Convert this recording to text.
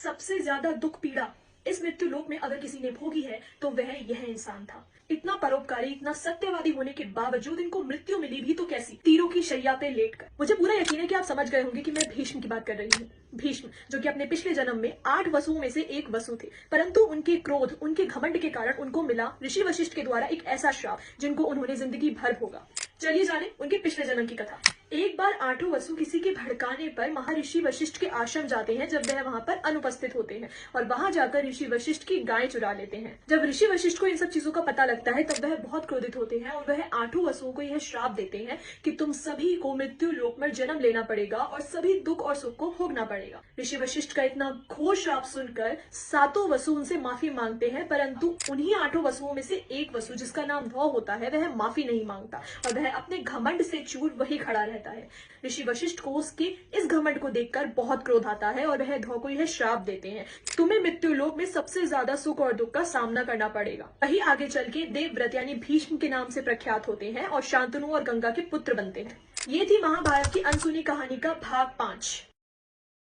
सबसे ज्यादा दुख पीड़ा इस मृत्यु लोक में अगर किसी ने भोगी है तो वह यह इंसान था। इतना परोपकारी, इतना सत्यवादी होने के बावजूद इनको मृत्यु मिली भी तो कैसी, तीरों की शैया पे लेटकर। मुझे पूरा यकीन है कि आप समझ गए होंगे कि मैं भीष्म की बात कर रही हूँ। भीष्म जो कि अपने पिछले जन्म में 8 वसुओं में से एक वसु थे, परंतु उनके क्रोध, उनके घमंड के कारण उनको मिला ऋषि वशिष्ठ के द्वारा एक ऐसा श्राप जिनको उन्होंने जिंदगी भर भोगा। चलिए जाने उनके पिछले जन्म की कथा। एक बार 8 वसु किसी के भड़काने पर महर्षि वशिष्ठ के आश्रम जाते हैं जब वह वहां पर अनुपस्थित होते हैं, और वहां जाकर ऋषि वशिष्ठ की गाय चुरा लेते हैं। जब ऋषि वशिष्ठ को इन सब चीजों का पता लगता है तब वह बहुत क्रोधित होते हैं और वह 8 वसुओं को यह श्राप देते हैं कि तुम सभी को मृत्यु लोक में जन्म लेना पड़ेगा और सभी दुख और सुख को भोगना पड़ेगा। ऋषि वशिष्ठ का इतना घोर श्राप सुनकर 7 वसु उनसे माफी मांगते हैं, परंतु उन्हीं 8 वसुओं में से एक वसु जिसका नाम ध्रुव होता है वह माफी नहीं मांगता और वह अपने घमंड से चूर वही खड़ा रहता है। ऋषि वशिष्ठ को उसके इस घमंड को देखकर बहुत क्रोध आता है और वह ध्रुव को यह श्राप देते हैं, तुम्हें मृत्यु लोक में सबसे ज्यादा सुख और दुख का सामना करना पड़ेगा। वही आगे चल के देवव्रत यानी भीष्म के नाम से प्रख्यात होते हैं और शांतनु और गंगा के पुत्र बनते हैं। ये थी महाभारत की अनसुनी कहानी का भाग 5।